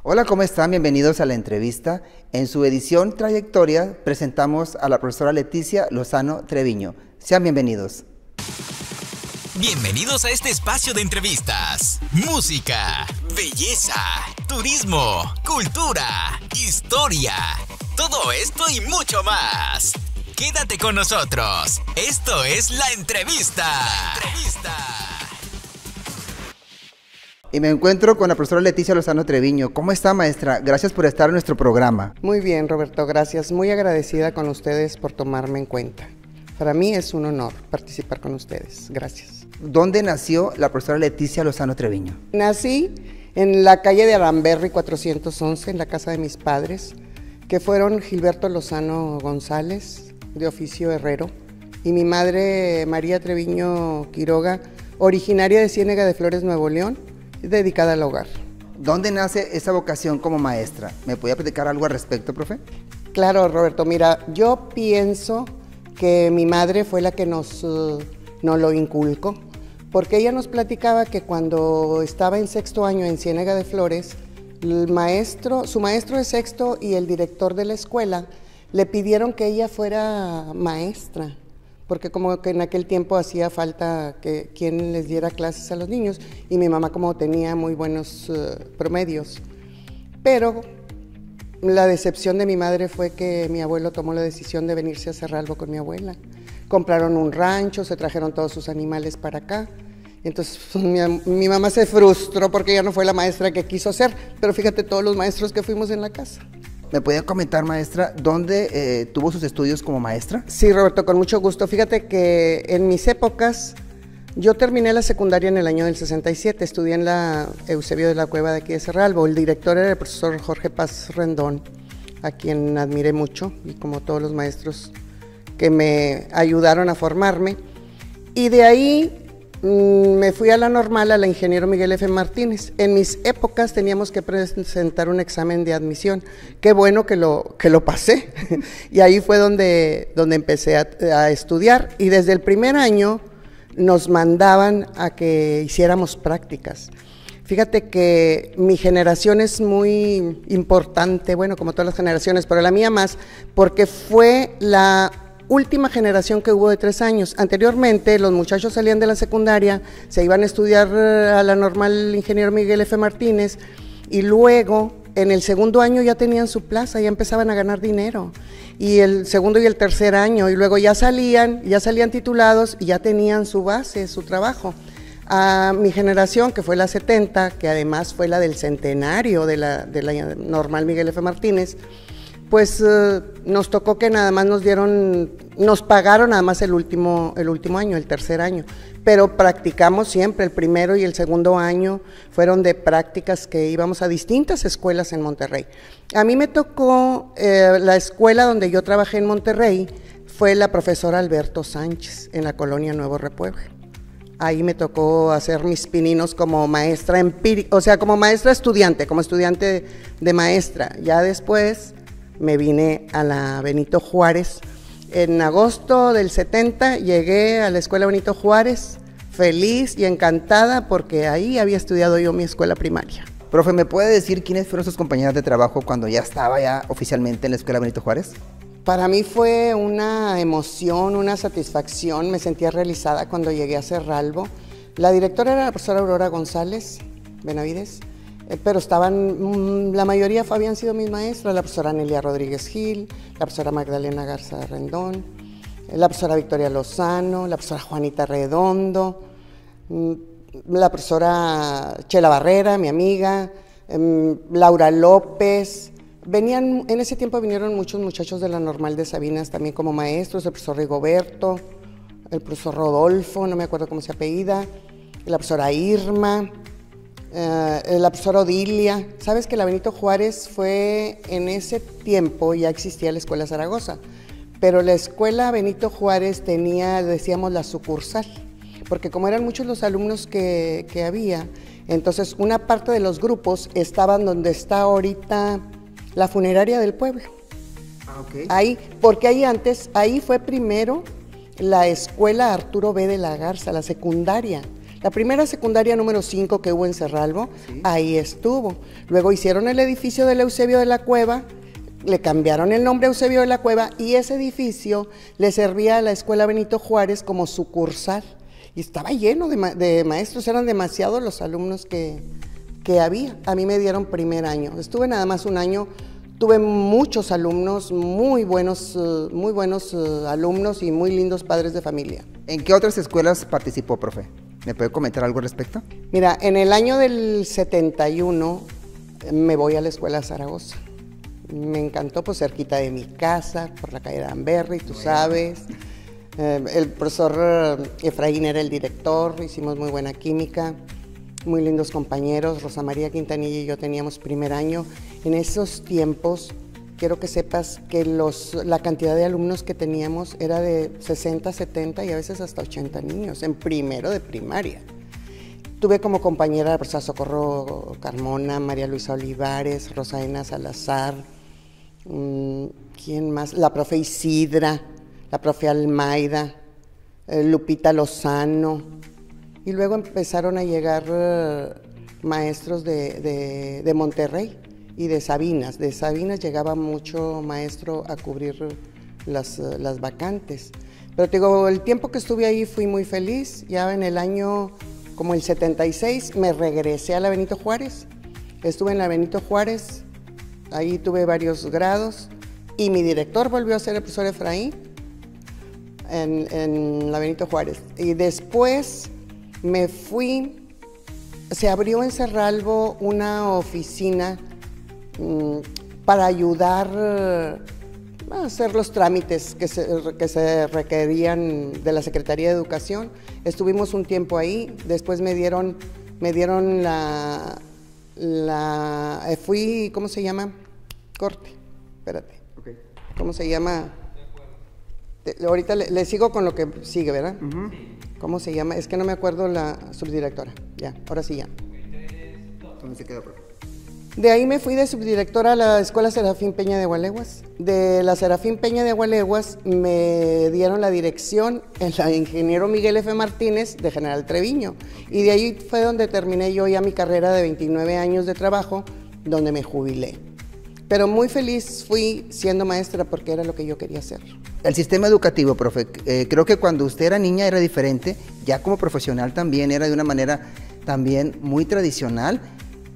Hola, ¿cómo están? Bienvenidos a la entrevista. En su edición Trayectoria presentamos a la profesora Leticia Lozano Treviño. Sean bienvenidos. Bienvenidos a este espacio de entrevistas. Música, belleza, turismo, cultura, historia. Todo esto y mucho más. Quédate con nosotros. Esto es La Entrevista. Y me encuentro con la profesora Leticia Lozano Treviño. ¿Cómo está, maestra? Gracias por estar en nuestro programa. Muy bien, Roberto, gracias. Muy agradecida con ustedes por tomarme en cuenta. Para mí es un honor participar con ustedes. Gracias. ¿Dónde nació la profesora Leticia Lozano Treviño? Nací en la calle de Aramberri 411, en la casa de mis padres, que fueron Gilberto Lozano González, de oficio herrero, y mi madre María Treviño Quiroga, originaria de Ciénega de Flores, Nuevo León, dedicada al hogar. ¿Dónde nace esa vocación como maestra? ¿Me podía platicar algo al respecto, profe? Claro, Roberto, mira, yo pienso que mi madre fue la que nos lo inculcó, porque ella nos platicaba que cuando estaba en sexto año en Ciénega de Flores, su maestro de sexto y el director de la escuela le pidieron que ella fuera maestra, porque como que en aquel tiempo hacía falta que quien les diera clases a los niños, y mi mamá como tenía muy buenos promedios. Pero la decepción de mi madre fue que mi abuelo tomó la decisión de venirse a Cerralbo con mi abuela. Compraron un rancho, se trajeron todos sus animales para acá. Entonces mi mamá se frustró porque ella no fue la maestra que quiso ser, pero fíjate todos los maestros que fuimos en la casa. ¿Me podía comentar, maestra, dónde tuvo sus estudios como maestra? Sí, Roberto, con mucho gusto. Fíjate que en mis épocas, yo terminé la secundaria en el año del 67, estudié en la Eusebio de la Cueva de aquí de Cerralbo. El director era el profesor Jorge Paz Rendón, a quien admiré mucho, y como todos los maestros que me ayudaron a formarme. Y de ahí me fui a la normal, a la Ingeniero Miguel F. Martínez. En mis épocas teníamos que presentar un examen de admisión. Qué bueno que lo pasé. Y ahí fue donde empecé a estudiar. Y desde el primer año nos mandaban a que hiciéramos prácticas. Fíjate que mi generación es muy importante, bueno, como todas las generaciones, pero la mía más, porque fue la última generación que hubo de 3 años. Anteriormente los muchachos salían de la secundaria, se iban a estudiar a la normal Ingeniero Miguel F. Martínez, y luego en el segundo año ya tenían su plaza, ya empezaban a ganar dinero, y el segundo y el tercer año, y luego ya salían titulados y ya tenían su base, su trabajo. A mi generación, que fue la 70, que además fue la del centenario de la normal Miguel F. Martínez, pues nos tocó que nada más nos pagaron nada más el último año, el tercer año, pero practicamos siempre. El primero y el segundo año fueron de prácticas que íbamos a distintas escuelas en Monterrey. A mí me tocó, la escuela donde yo trabajé en Monterrey fue la profesora Alberto Sánchez, en la colonia Nuevo Repueblo. Ahí me tocó hacer mis pininos como maestra empírica, o sea, como maestra estudiante, como estudiante de maestra. Ya después me vine a la Benito Juárez. En agosto del 70 llegué a la escuela Benito Juárez, feliz y encantada porque ahí había estudiado yo mi escuela primaria. Profe, ¿me puede decir quiénes fueron sus compañeras de trabajo cuando ya estaba oficialmente en la escuela Benito Juárez? Para mí fue una emoción, una satisfacción, me sentía realizada cuando llegué a Cerralbo. La directora era la profesora Aurora González Benavides, pero la mayoría habían sido mis maestras: la profesora Nelia Rodríguez Gil, la profesora Magdalena Garza Rendón, la profesora Victoria Lozano, la profesora Juanita Redondo, la profesora Chela Barrera, mi amiga, Laura López. En ese tiempo vinieron muchos muchachos de la normal de Sabinas también como maestros: el profesor Rigoberto, el profesor Rodolfo, no me acuerdo cómo se apellida, la profesora Irma, la profesora Odilia. Sabes que la Benito Juárez fue, en ese tiempo ya existía la Escuela Zaragoza, pero la escuela Benito Juárez tenía, decíamos, la sucursal, porque como eran muchos los alumnos que había, entonces una parte de los grupos estaban donde está ahorita la funeraria del pueblo. Okay. Ahí, porque ahí fue primero la escuela Arturo B. de la Garza, la secundaria. La primera secundaria número 5 que hubo en Cerralbo, sí, ahí estuvo. Luego hicieron el edificio del Eusebio de la Cueva, le cambiaron el nombre a Eusebio de la Cueva y ese edificio le servía a la Escuela Benito Juárez como sucursal. Y estaba lleno de maestros, eran demasiados los alumnos que había. A mí me dieron primer año, estuve nada más un año, tuve muchos alumnos, muy buenos alumnos y muy lindos padres de familia. ¿En qué otras escuelas participó, profe? ¿Me puede comentar algo al respecto? Mira, en el año del 71 me voy a la Escuela Zaragoza. Me encantó, pues cerquita de mi casa, por la calle de Amberri, tú sabes. El profesor Efraín era el director, hicimos muy buena química, muy lindos compañeros. Rosa María Quintanilla y yo teníamos primer año. En esos tiempos, quiero que sepas que la cantidad de alumnos que teníamos era de 60, 70 y a veces hasta 80 niños, en primero de primaria. Tuve como compañera a la profesora Socorro Carmona, María Luisa Olivares, Rosaena Salazar, ¿quién más? La profe Isidra, la profe Almaida, Lupita Lozano, y luego empezaron a llegar maestros de Monterrey y de Sabinas. De Sabinas llegaba mucho maestro a cubrir las vacantes. Pero te digo, el tiempo que estuve ahí fui muy feliz. Ya en el año como el 76 me regresé a la Benito Juárez. Estuve en la Benito Juárez, ahí tuve varios grados y mi director volvió a ser el profesor Efraín en la Benito Juárez. Y después me fui, se abrió en Cerralbo una oficina para ayudar a hacer los trámites que se requerían de la Secretaría de Educación. Estuvimos un tiempo ahí, después me dieron fui, ¿cómo se llama? Corte, espérate. Okay. ¿Cómo se llama? Ahorita le sigo con lo que sigue, ¿verdad? Uh-huh. ¿Cómo se llama? Es que no me acuerdo la subdirectora. Ya, ahora sí ya. ¿Dónde se quedó, profe? De ahí me fui de subdirectora a la Escuela Serafín Peña de Gualeguas. De la Serafín Peña de Gualeguas me dieron la dirección el ingeniero Miguel F. Martínez de General Treviño. Y de ahí fue donde terminé yo ya mi carrera de 29 años de trabajo, donde me jubilé. Pero muy feliz fui siendo maestra porque era lo que yo quería hacer. El sistema educativo, profe, creo que cuando usted era niña era diferente, ya como profesional también era de una manera también muy tradicional.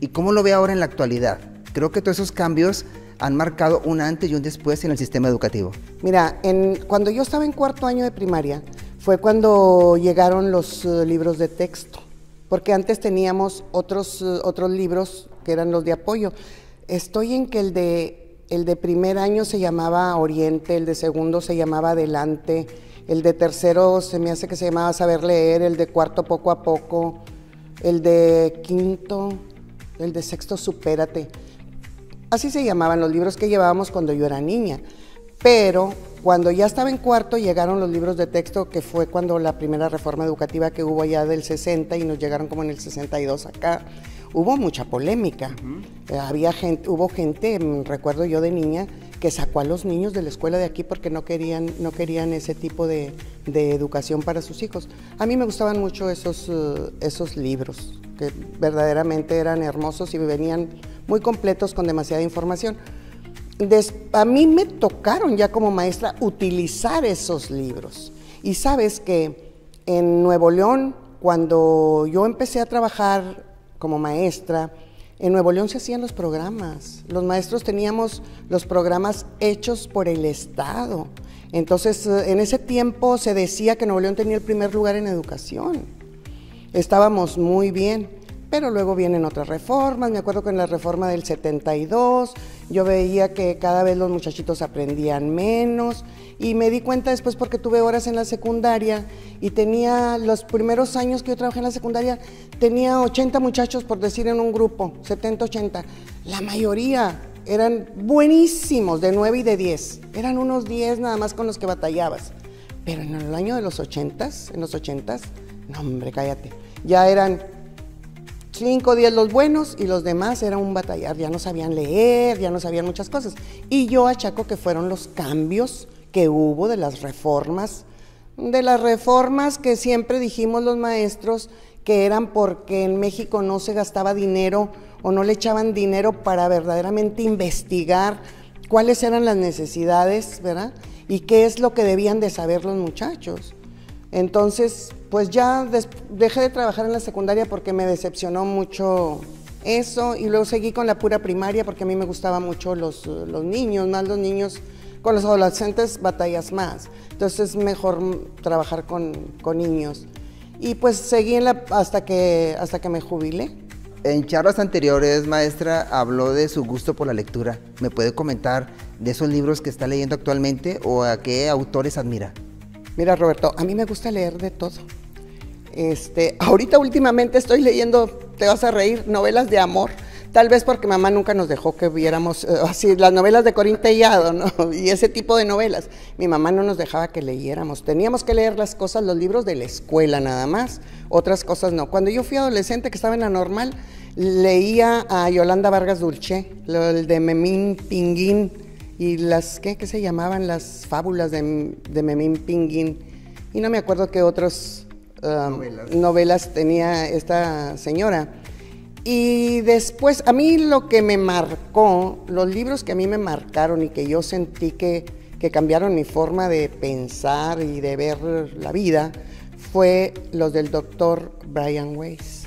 ¿Y cómo lo ve ahora en la actualidad? Creo que todos esos cambios han marcado un antes y un después en el sistema educativo. Mira, cuando yo estaba en cuarto año de primaria, fue cuando llegaron los libros de texto, porque antes teníamos otros libros que eran los de apoyo. Estoy en que el de primer año se llamaba Oriente, el de segundo se llamaba Adelante, el de tercero se me hace que se llamaba Saber Leer, el de cuarto Poco a Poco, el de quinto, el de sexto Supérate. Así se llamaban los libros que llevábamos cuando yo era niña. Pero cuando ya estaba en cuarto llegaron los libros de texto, que fue cuando la primera reforma educativa que hubo allá del 60 y nos llegaron como en el 62 acá. Hubo mucha polémica. Uh-huh. Hubo gente, recuerdo yo de niña, que sacó a los niños de la escuela de aquí porque no querían ese tipo de educación para sus hijos. A mí me gustaban mucho esos libros, que verdaderamente eran hermosos y venían muy completos con demasiada información. A mí me tocaron ya como maestra utilizar esos libros. Y sabes que en Nuevo León, cuando yo empecé a trabajar como maestra, en Nuevo León se hacían los programas. Los maestros teníamos los programas hechos por el Estado. Entonces, en ese tiempo se decía que Nuevo León tenía el primer lugar en educación. Estábamos muy bien, pero luego vienen otras reformas. Me acuerdo que en la reforma del 72 yo veía que cada vez los muchachitos aprendían menos y me di cuenta después porque tuve horas en la secundaria y tenía los primeros años que yo trabajé en la secundaria, tenía 80 muchachos, por decir, en un grupo, 70, 80. La mayoría eran buenísimos, de 9 y de 10. Eran unos 10 nada más con los que batallabas. Pero en el año de los 80s, no hombre, cállate, ya eran 5 o 10 los buenos y los demás era un batallar, ya no sabían leer, ya no sabían muchas cosas. Y yo achaco que fueron los cambios que hubo de las reformas que siempre dijimos los maestros que eran porque en México no se gastaba dinero o no le echaban dinero para verdaderamente investigar cuáles eran las necesidades, ¿verdad? Y qué es lo que debían de saber los muchachos. Entonces, pues ya dejé de trabajar en la secundaria porque me decepcionó mucho eso, y luego seguí con la pura primaria porque a mí me gustaban mucho los niños, más los niños. Con los adolescentes batallas más, entonces es mejor trabajar con niños. Y pues seguí hasta que me jubilé. En charlas anteriores, maestra, habló de su gusto por la lectura. ¿Me puede comentar de esos libros que está leyendo actualmente o a qué autores admira? Mira, Roberto, a mí me gusta leer de todo. Ahorita últimamente estoy leyendo, te vas a reír, novelas de amor. Tal vez porque mamá nunca nos dejó que viéramos así las novelas de Corín Tellado, ¿no? Y ese tipo de novelas. Mi mamá no nos dejaba que leyéramos. Teníamos que leer las cosas, los libros de la escuela nada más, otras cosas no. Cuando yo fui adolescente, que estaba en la normal, leía a Yolanda Vargas Dulce, el de Memín Pinguín y las, ¿qué se llamaban? Las fábulas de Memín Pinguín. Y no me acuerdo qué otras novelas tenía esta señora. Y después, a mí lo que me marcó, los libros que a mí me marcaron y que yo sentí que cambiaron mi forma de pensar y de ver la vida, fue los del doctor Brian Weiss.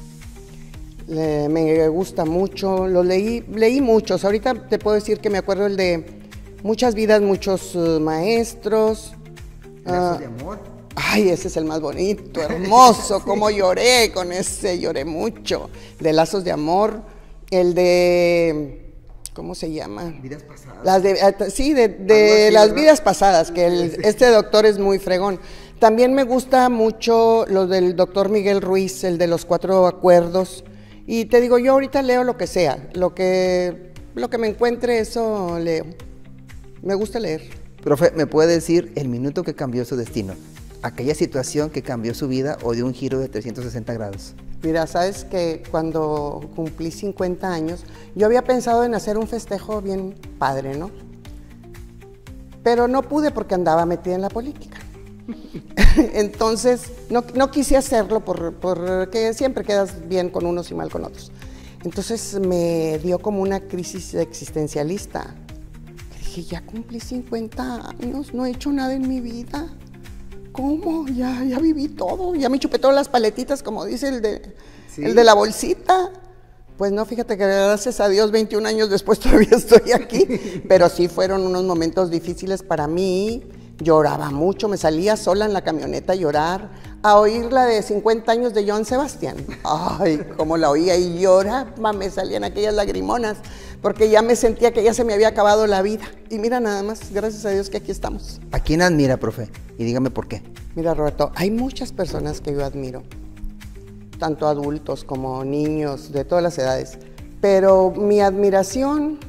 Me gusta mucho, los leí muchos. Ahorita te puedo decir que me acuerdo el de Muchas vidas, muchos maestros. ¿Lazos de amor? Ay, ese es el más bonito, hermoso, sí. Cómo lloré con ese, lloré mucho. De Lazos de Amor, el de, ¿cómo se llama? Vidas pasadas. De las vidas pasadas, que este doctor es muy fregón. También me gusta mucho lo del doctor Miguel Ruiz, el de los 4 acuerdos. Y te digo, yo ahorita leo lo que sea, lo que me encuentre, eso leo. Me gusta leer. Profe, ¿me puede decir el minuto que cambió su destino? Aquella situación que cambió su vida o dio un giro de 360 grados. Mira, sabes que cuando cumplí 50 años, yo había pensado en hacer un festejo bien padre, ¿no? Pero no pude porque andaba metida en la política. Entonces, no quise hacerlo porque siempre quedas bien con unos y mal con otros. Entonces me dio como una crisis existencialista. Dije, ya cumplí 50 años, no he hecho nada en mi vida. ¿Cómo? Ya viví todo, ya me chupé todas las paletitas, como dice el de la bolsita. Pues no, fíjate que gracias a Dios 21 años después todavía estoy aquí, pero sí fueron unos momentos difíciles para mí. Lloraba mucho, me salía sola en la camioneta a llorar, a oír la de 50 años de Joan Sebastián. Ay, cómo la oía y lloraba, me salían aquellas lagrimonas, porque ya me sentía que ya se me había acabado la vida. Y mira nada más, gracias a Dios que aquí estamos. ¿A quién admira, profe? Y dígame por qué. Mira, Roberto, hay muchas personas que yo admiro, tanto adultos como niños, de todas las edades, pero mi admiración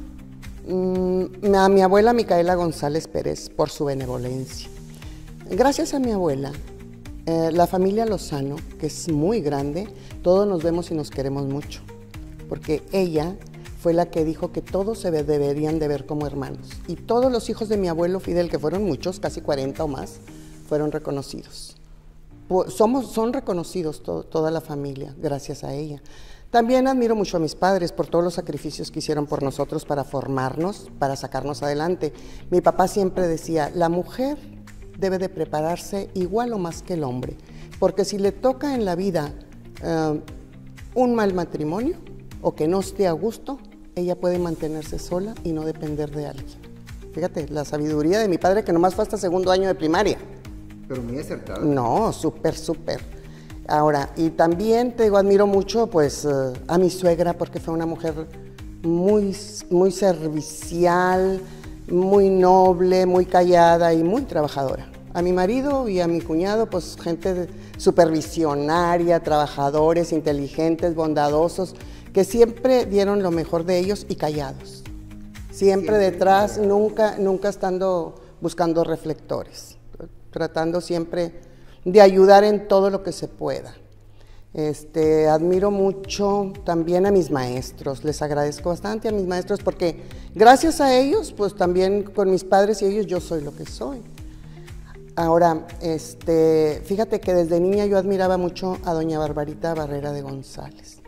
a mi abuela Micaela González Pérez por su benevolencia. Gracias a mi abuela, la familia Lozano, que es muy grande, todos nos vemos y nos queremos mucho, porque ella fue la que dijo que todos se deberían de ver como hermanos, y todos los hijos de mi abuelo Fidel, que fueron muchos, casi 40 o más, fueron reconocidos. Son reconocidos toda la familia, gracias a ella. También admiro mucho a mis padres por todos los sacrificios que hicieron por nosotros para formarnos, para sacarnos adelante. Mi papá siempre decía, la mujer debe de prepararse igual o más que el hombre, porque si le toca en la vida un mal matrimonio o que no esté a gusto, ella puede mantenerse sola y no depender de alguien. Fíjate, la sabiduría de mi padre, que nomás fue hasta segundo año de primaria. Pero muy acertado. No, súper. Ahora, y también te digo, admiro mucho pues a mi suegra, porque fue una mujer muy servicial, muy noble, muy callada y muy trabajadora. A mi marido y a mi cuñado, pues gente súper visionaria, trabajadores, inteligentes, bondadosos, que siempre dieron lo mejor de ellos y callados. Siempre detrás, nunca estando buscando reflectores, tratando siempre de ayudar en todo lo que se pueda. Admiro mucho también a mis maestros, les agradezco bastante a mis maestros porque gracias a ellos, pues también con mis padres y ellos yo soy lo que soy. Ahora, fíjate que desde niña yo admiraba mucho a doña Barbarita Barrera de González.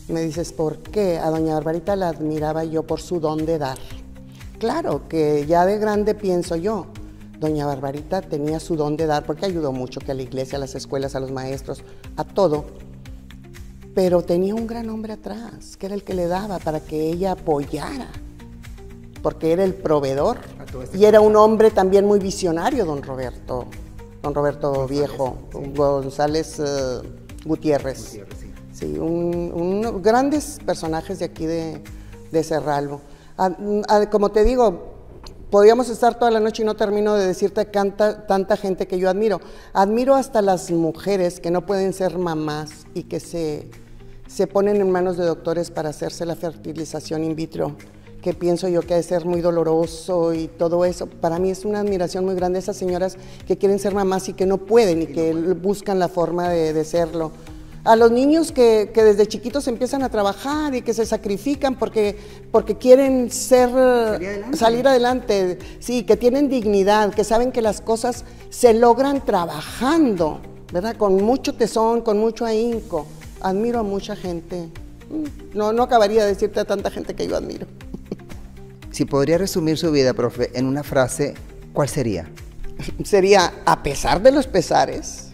Me dices, ¿por qué? A doña Barbarita la admiraba yo por su don de dar. Claro que ya de grande pienso yo, doña Barbarita tenía su don de dar porque ayudó mucho que a la iglesia, a las escuelas, a los maestros, a todo. Pero tenía un gran hombre atrás, que era el que le daba para que ella apoyara, porque era el proveedor. Y era un hombre también muy visionario, don Roberto Viejo, González Gutiérrez. Sí, grandes personajes de aquí de Cerralbo. Como te digo, podríamos estar toda la noche y no termino de decirte tanta gente que yo admiro. Admiro hasta las mujeres que no pueden ser mamás y que se ponen en manos de doctores para hacerse la fertilización in vitro, que pienso yo que ha de ser muy doloroso y todo eso. Para mí es una admiración muy grande esas señoras que quieren ser mamás y que no pueden y que buscan la forma de serlo. A los niños que desde chiquitos empiezan a trabajar y que se sacrifican porque quieren salir adelante, sí, que tienen dignidad, que saben que las cosas se logran trabajando, ¿verdad? Con mucho tesón, con mucho ahínco. Admiro a mucha gente. No acabaría de decirte a tanta gente que yo admiro. Si podría resumir su vida, profe, en una frase, ¿cuál sería? Sería, a pesar de los pesares,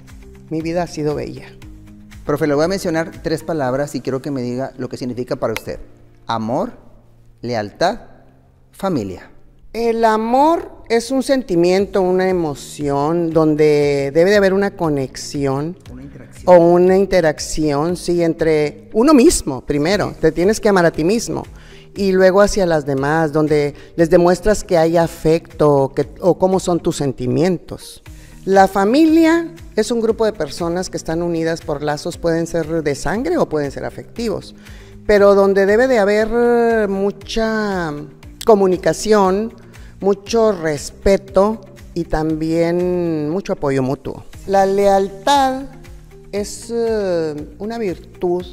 mi vida ha sido bella. Profe, le voy a mencionar 3 palabras y quiero que me diga lo que significa para usted. Amor, lealtad, familia. El amor es un sentimiento, una emoción, donde debe de haber una conexión. Una interacción. O una interacción, sí, entre uno mismo, primero. Sí. Te tienes que amar a ti mismo. Y luego hacia las demás, donde les demuestras que hay afecto o cómo son tus sentimientos. La familia es un grupo de personas que están unidas por lazos, pueden ser de sangre o pueden ser afectivos, pero donde debe de haber mucha comunicación, mucho respeto y también mucho apoyo mutuo. La lealtad es una virtud,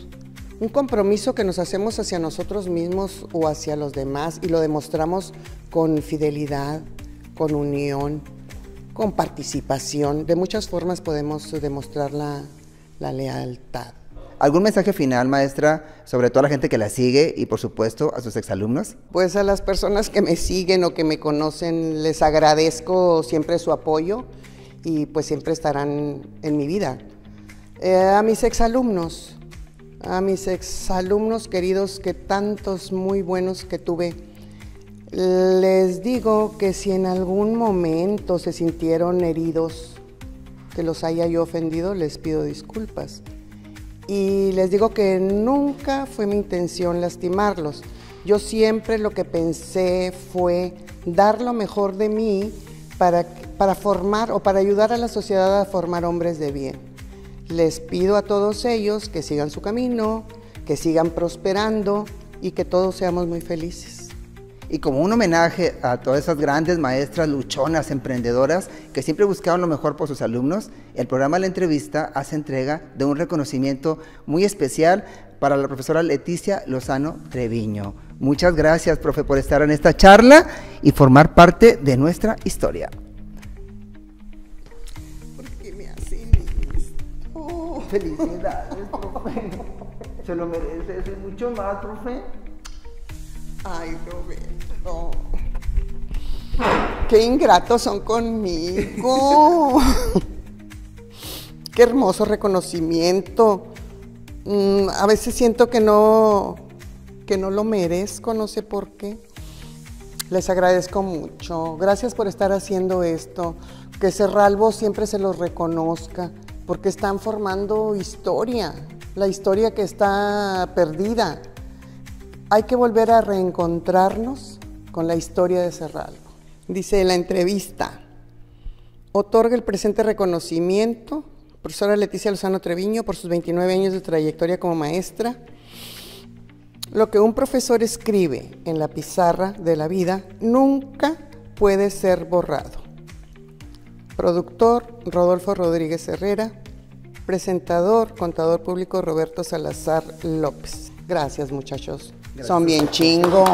un compromiso que nos hacemos hacia nosotros mismos o hacia los demás y lo demostramos con fidelidad, con unión, con participación. De muchas formas podemos demostrar la lealtad. ¿Algún mensaje final, maestra, sobre toda la gente que la sigue y, por supuesto, a sus exalumnos? Pues a las personas que me siguen o que me conocen, les agradezco siempre su apoyo y pues siempre estarán en mi vida. A mis exalumnos queridos, que tantos muy buenos que tuve, les digo que si en algún momento se sintieron heridos, que los haya yo ofendido, les pido disculpas. Y les digo que nunca fue mi intención lastimarlos. Yo siempre lo que pensé fue dar lo mejor de mí para formar o para ayudar a la sociedad a formar hombres de bien. Les pido a todos ellos que sigan su camino, que sigan prosperando y que todos seamos muy felices. Y como un homenaje a todas esas grandes maestras, luchonas, emprendedoras, que siempre buscaban lo mejor por sus alumnos, el programa La Entrevista hace entrega de un reconocimiento muy especial para la profesora Leticia Lozano Treviño. Muchas gracias, profe, por estar en esta charla y formar parte de nuestra historia. ¿Por qué me hacen esto? Felicidades, profe. Se lo merece, es mucho más, profe. Ay, Roberto, qué ingratos son conmigo. Qué hermoso reconocimiento. A veces siento que no lo merezco, no sé por qué. Les agradezco mucho. Gracias por estar haciendo esto. Que Cerralbo siempre se los reconozca, porque están formando historia, la historia que está perdida. Hay que volver a reencontrarnos con la historia de Cerralbo. Dice La Entrevista: otorga el presente reconocimiento, profesora Leticia Lozano Treviño, por sus 29 años de trayectoria como maestra. Lo que un profesor escribe en la pizarra de la vida nunca puede ser borrado. Productor Rodolfo Rodríguez Herrera. Presentador, contador público Roberto Salazar López. Gracias, muchachos. Gracias. Son bien chingones.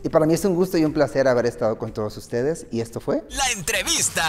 Y para mí es un gusto y un placer haber estado con todos ustedes. Y esto fue... La entrevista.